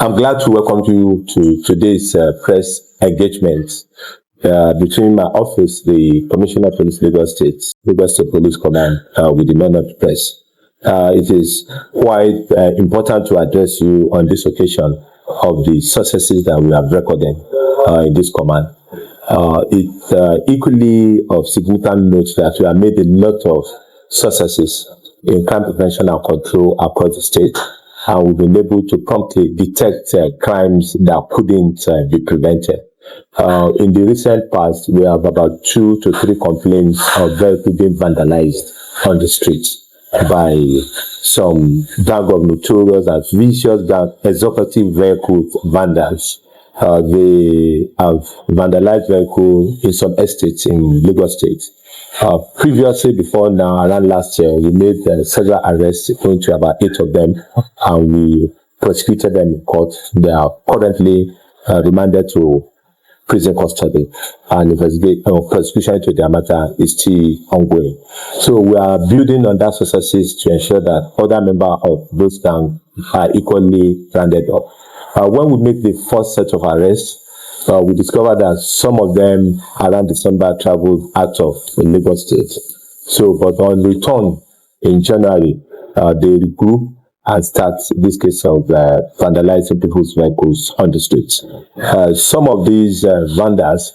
I'm glad to welcome you to today's press engagement between my office, the Commissioner of Police Lagos State Police Command, with the men of the press. It is quite important to address you on this occasion of the successes that we have recorded in this command. It's equally of significant note that we have made a lot of successes in crime prevention and control across the state, and we've been able to promptly detect crimes that couldn't be prevented. In the recent past, we have about 2 to 3 complaints of vehicles being vandalized on the streets by some gang of notorious and vicious executive vehicle vandals. They have vandalized vehicles in some estates in Lagos State. Previously, before now, around last year, we made several arrests, going to about 8 of them, and we prosecuted them in court. They are currently remanded to prison custody, and prosecution into their matter is still ongoing. So we are building on that successes to ensure that other members of those gangs are equally rounded up. When we make the first set of arrests, we discovered that some of them around December traveled out of Lagos State. So, but on return in January, they regroup and start this case of vandalizing people's vehicles on the streets. Some of these vandals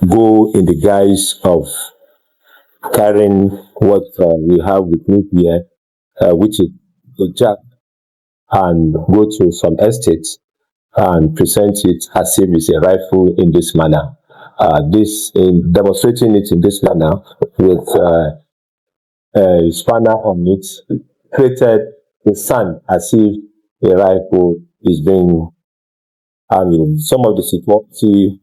go in the guise of carrying what we have with me here, which is a jack, and go to some estates and present it as if it's a rifle in this manner. This in demonstrating it in this manner with a spanner on it created the sound as if a rifle is being handled. Some of the security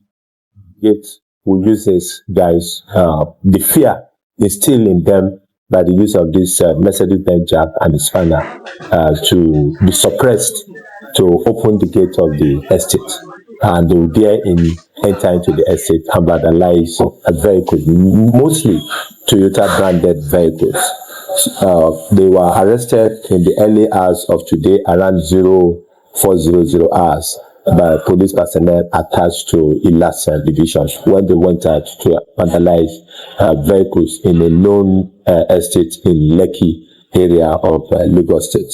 gates will use this guys. The fear is still in them by the use of this Mercedes-Benz jack and the spanner to be suppressed to open the gate of the estate, and they will dare enter into the estate and vandalize vehicles, mostly Toyota branded vehicles. They were arrested in the early hours of today around 0400 hours by police personnel attached to Ilas division when they went out to vandalize vehicles in a known estate in Lekki area of Lagos State.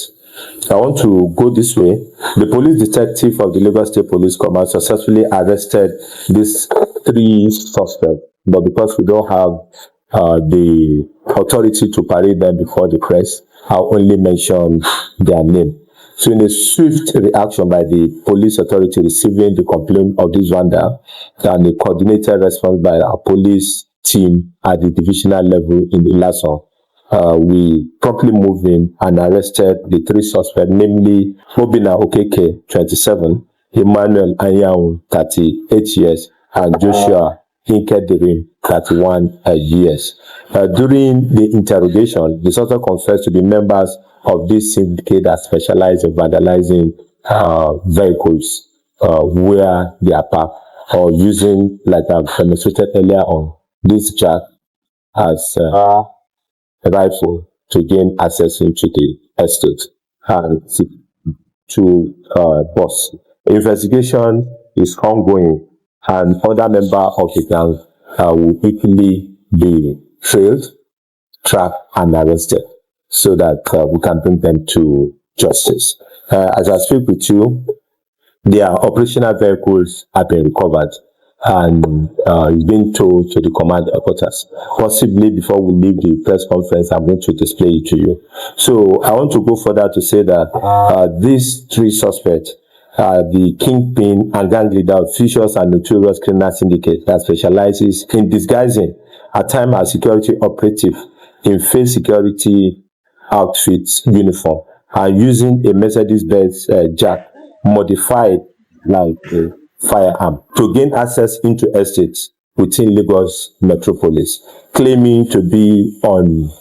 I want to go this way. The police detective of the Lagos State Police Command successfully arrested these 3 suspects, but because we don't have the authority to parade them before the press, I'll only mention their name. So in a swift reaction by the police authority receiving the complaint of this vandal and a coordinated response by our police team at the divisional level in Ilaso, we promptly moved in and arrested the 3 suspects, namely Obina Okeke, 27, Emmanuel Anyanwu, 38 years, and Joshua Hinkedirim, 31 years. During the interrogation, the suspect confessed to be members of this syndicate that specialize in vandalizing vehicles where they are parked, or using, like I've demonstrated earlier on, this jack as a rifle to gain access into the estate and to boss. Investigation is ongoing, and other members of the gang will quickly be trailed, tracked, and arrested so that we can bring them to justice. As I speak with you, their operational vehicles have been recovered, and it's been told to the command headquarters. Possibly before we leave the press conference, I'm going to display it to you. So I want to go further to say that these 3 suspects are the kingpin and gang leader of vicious and notorious criminal syndicate that specializes in disguising at times as security operative in face security outfits uniform and using a Mercedes-Benz jack modified like a firearm to gain access into estates within Lagos metropolis, claiming to be on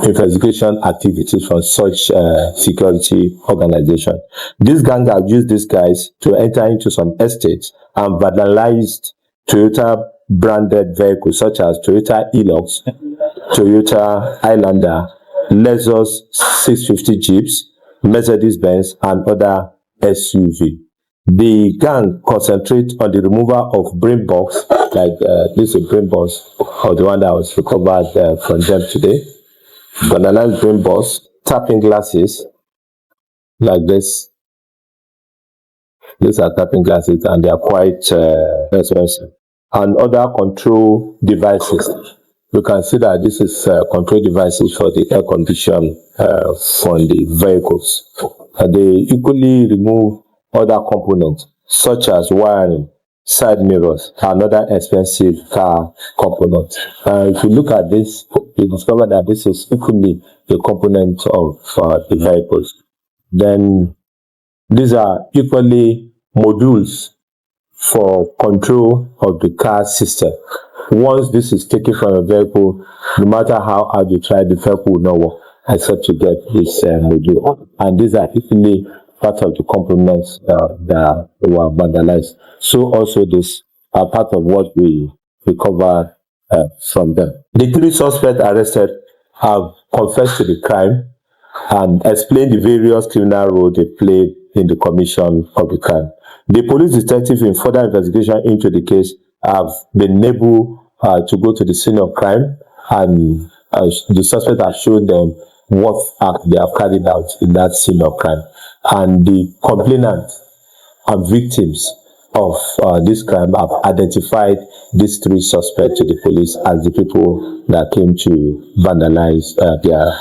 investigation activities from such security organization. These gangs have used these guys to enter into some estates and vandalized Toyota branded vehicles such as Toyota Hilux, Toyota Highlander, Lexus 650 Jeeps, Mercedes-Benz, and other SUV. The gang concentrate on the removal of brain box, like this is a brain box, or the one that was recovered from them today. Vandalize brain box, tapping glasses, like this. These are tapping glasses, and they are quite expensive. And other control devices. You can see that this is control devices for the air condition from the vehicles. They equally remove other components such as wiring, side mirrors, and other expensive car components. If you look at this, you discover that this is equally a component of the vehicles. Then these are equally modules for control of the car system. Once this is taken from a vehicle, no matter how hard you try, the vehicle will not work except to get this module. And these are equally part of the components that were vandalized. So also those are part of what we recovered from them. The three suspects arrested have confessed to the crime and explain the various criminal roles they played in the commission of the crime. The police detective in further investigation into the case have been able to go to the scene of crime, and the suspect have shown them what act they have carried out in that scene of crime. And the complainant and victims of this crime have identified these three suspects to the police as the people that came to vandalize their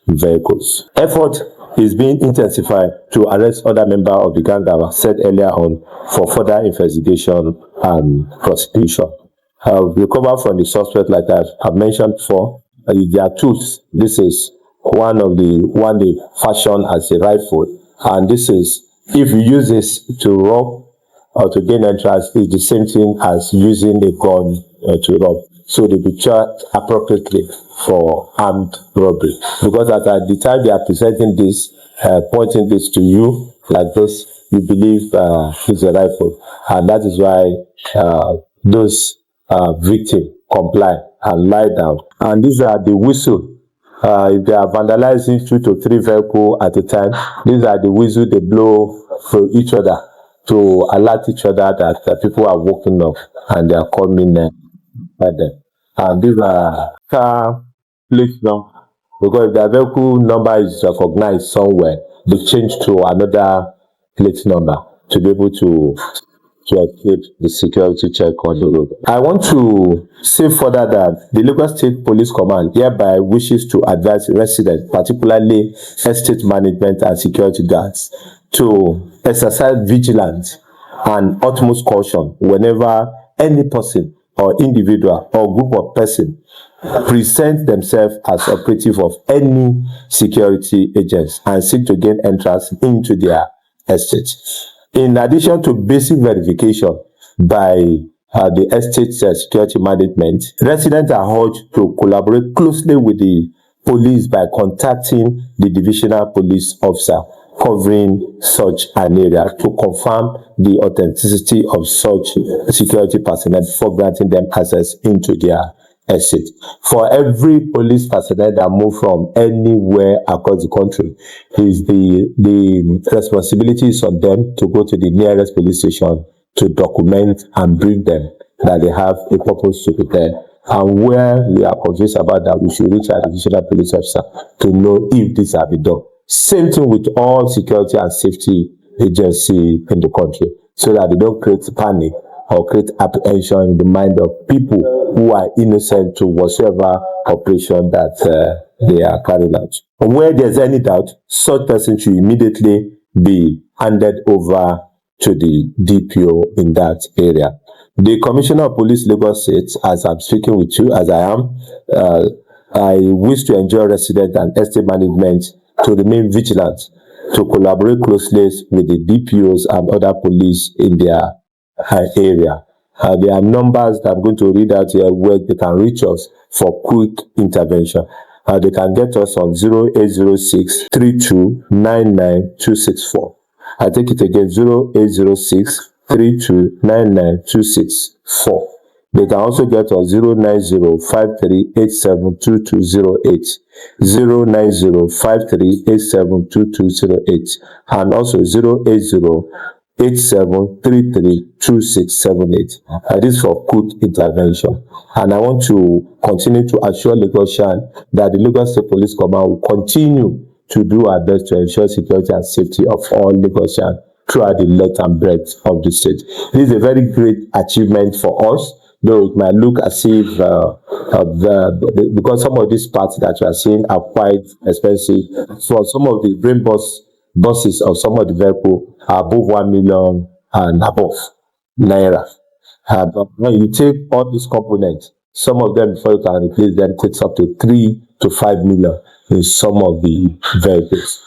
vehicles. Effort is being intensified to arrest other members of the gang that was said earlier on for further investigation and prosecution. Recovered from the suspect, like I've mentioned before, their tools. This is one they fashioned as a rifle, and this is, if you use this to rob or to gain entrance, is the same thing as using a gun to rob. So they be charged appropriately for armed robbery. Because at the time they are presenting this, pointing this to you like this, you believe it's a rifle. And that is why those victims comply and lie down. And these are the whistle. If they are vandalizing 2 to 3 vehicles at a time, these are the whistle they blow for each other to alert each other that people are waking up and they are coming at them. And these are car plate number, because if the vehicle number is recognized somewhere, they change to another plate number to be able to escape the security check on the road. I want to say further that the Lagos State Police Command hereby wishes to advise residents, particularly estate management and security guards, to exercise vigilance and utmost caution whenever any person or individual or group of persons present themselves as operative of any security agents and seek to gain entrance into their estate. In addition to basic verification by the estate security management, residents are urged to collaborate closely with the police by contacting the divisional police officer covering such an area to confirm the authenticity of such security personnel before granting them access into their estate. For every police personnel that move from anywhere across the country, is the responsibility is on them to go to the nearest police station to document and bring them that they have a purpose to be there. And where we are confused about that, we should reach our divisional police officer to know if this has been done. Same thing with all security and safety agency in the country, so that they don't create panic or create apprehension in the mind of people who are innocent to whatsoever operation that they are carrying out. Where there's any doubt, such person should immediately be handed over to the DPO in that area. The Commissioner of Police Lagos State, as I'm speaking with you, as I am, I wish to enjoy resident and estate management to remain vigilant, to collaborate closely with the DPOs and other police in their area. There are numbers that I'm going to read out here where they can reach us for quick intervention. They can get us on 0806 3299 264. I take it again, 0806 3299 264. They can also get us 09053872208, 09053872208, and also 080 87332678. This is for quick intervention. And I want to continue to assure Lagosian that the Lagos State Police Command will continue to do our best to ensure security and safety of all Lagosian throughout the length and breadth of the state. This is a very great achievement for us, though it might look as if because some of these parts that you are seeing are quite expensive. For some of the brain buses of some of the vehicle are above 1 million and above naira. But when you take all these components, some of them, before you can replace them, takes up to 3 to 5 million in some of the vehicles.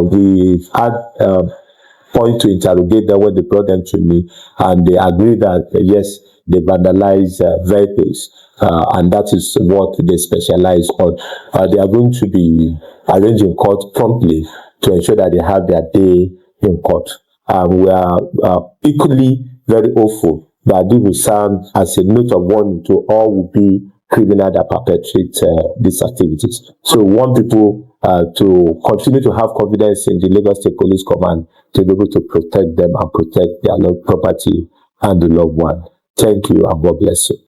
We've had point to interrogate them when they brought them to me, and they agree that yes, they vandalize vehicles, and that is what they specialize on. They are going to be arranging court promptly to ensure that they have their day in court. We are equally very hopeful that this will serve as a note of warning to all who be criminal that perpetrate these activities. So we want people to continue to have confidence in the Lagos State Police Command to be able to protect them and protect their property and the loved one. Thank you and God bless you.